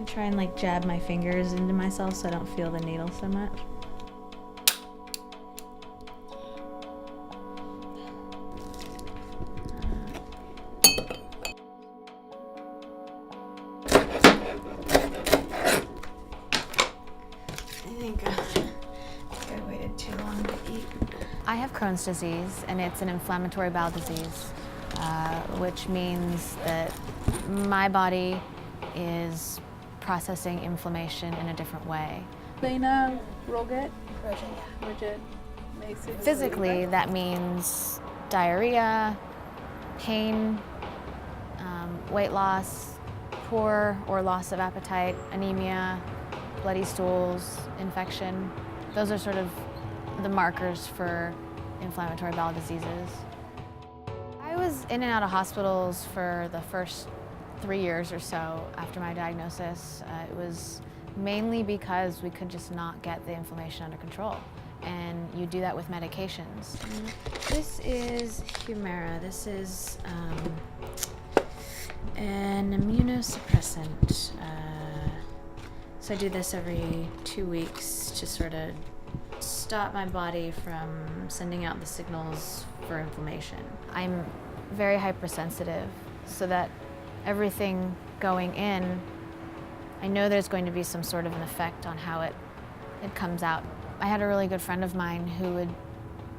try and like jab my fingers into myself so I don't feel the needle so much. I waited too long to eat. I have Crohn's disease, and it's an inflammatory bowel disease, which means that my body is processing inflammation in a different way. Leyna, Roget, Roget. Physically, that means diarrhea, pain, weight loss, poor or loss of appetite, anemia, bloody stools, infection. Those are sort of the markers for inflammatory bowel diseases. I was in and out of hospitals for the first 3 years or so after my diagnosis. It was mainly because we could just not get the inflammation under control. And you do that with medications. This is Humira. This is an immunosuppressant. So I do this every 2 weeks to sort of stop my body from sending out the signals for inflammation. I'm very hypersensitive, so that everything going in, I know there's going to be some sort of an effect on how it comes out. I had a really good friend of mine who would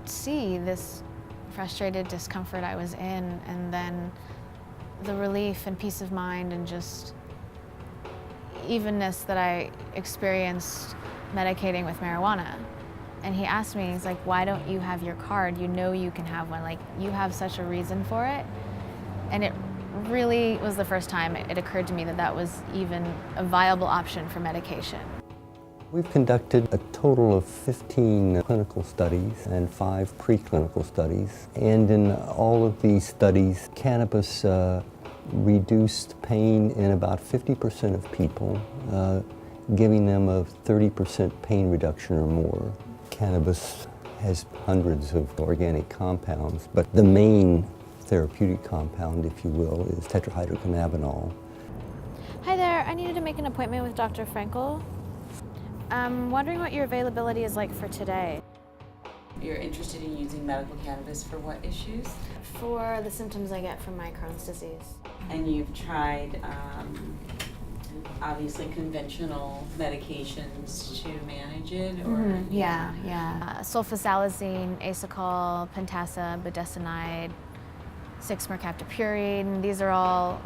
see this frustrated discomfort I was in, and then the relief and peace of mind and just evenness that I experienced medicating with marijuana. And he asked me, he's like, why don't you have your card? You know you can have one. Like, you have such a reason for it. And it really was the first time it occurred to me that that was even a viable option for medication. We've conducted a total of 15 clinical studies and 5 preclinical studies. And in all of these studies, cannabis reduced pain in about 50% of people, giving them a 30% pain reduction or more. Cannabis has hundreds of organic compounds, but the main therapeutic compound, if you will, is tetrahydrocannabinol. Hi there, I needed to make an appointment with Dr. Frankel. I'm wondering what your availability is like for today. You're interested in using medical cannabis for what issues? For the symptoms I get from my Crohn's disease. And you've tried, obviously, conventional medications to manage it? Or Yeah. Sulfasalazine, Asacol, Pentasa, budesonide, 6-mercaptopurine. These are all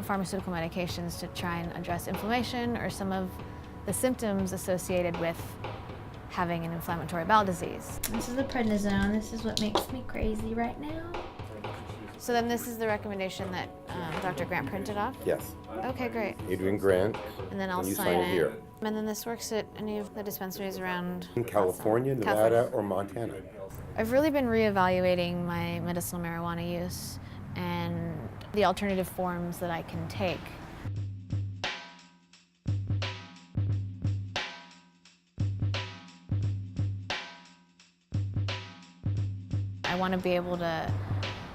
pharmaceutical medications to try and address inflammation or some of the symptoms associated with having an inflammatory bowel disease. This is the prednisone. This is what makes me crazy right now. So then this is the recommendation that Dr. Grant printed off? Yes. Okay, great. Adrian Grant. And then I'll and you sign it. here. And then this works at any of the dispensaries around In California, Nevada, or Montana. I've really been reevaluating my medicinal marijuana use and the alternative forms that I can take. I want to be able to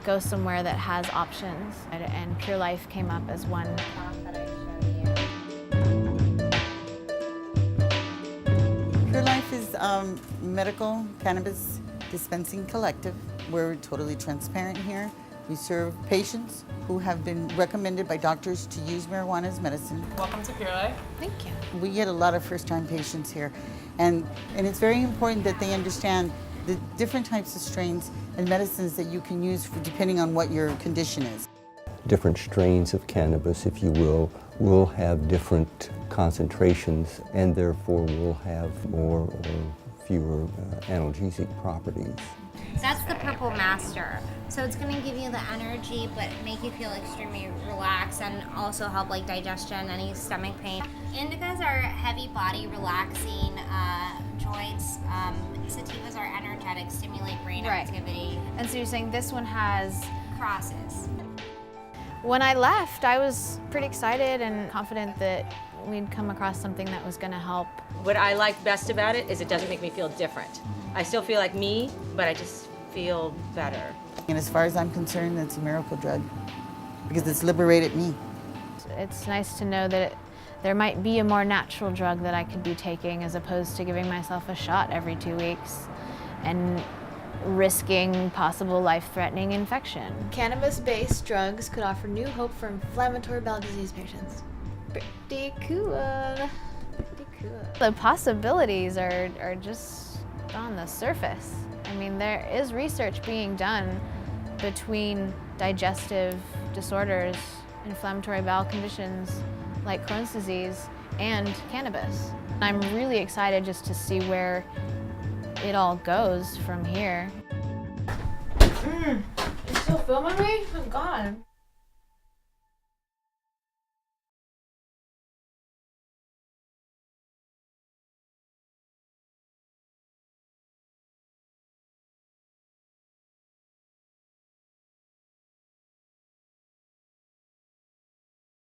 go somewhere that has options, and Pure Life came up as one that I showed you. Pure Life is medical cannabis dispensing collective. We're totally transparent here. We serve patients who have been recommended by doctors to use marijuana as medicine. Welcome to Pure Life. Thank you. We get a lot of first-time patients here, and it's very important that they understand the different types of strains and medicines that you can use depending on what your condition is. Different strains of cannabis, if you will have different concentrations and therefore will have more or fewer analgesic properties. That's the Purple Master. So it's going to give you the energy but make you feel extremely relaxed and also help like digestion, any stomach pain. Indicas are heavy body relaxing joints. Sativas are energetic, stimulate brain activity. And so you're saying this one has Crosses. When I left, I was pretty excited and confident that we'd come across something that was going to help. What I like best about it is it doesn't make me feel different. I still feel like me, but I just feel better. And as far as I'm concerned, it's a miracle drug because it's liberated me. It's nice to know that there might be a more natural drug that I could be taking as opposed to giving myself a shot every 2 weeks and risking possible life-threatening infection. Cannabis-based drugs could offer new hope for inflammatory bowel disease patients. Pretty cool. Pretty cool. The possibilities are just on the surface. I mean, there is research being done between digestive disorders, inflammatory bowel conditions like Crohn's disease, and cannabis. I'm really excited just to see where it all goes from here. You still filming me? Oh God.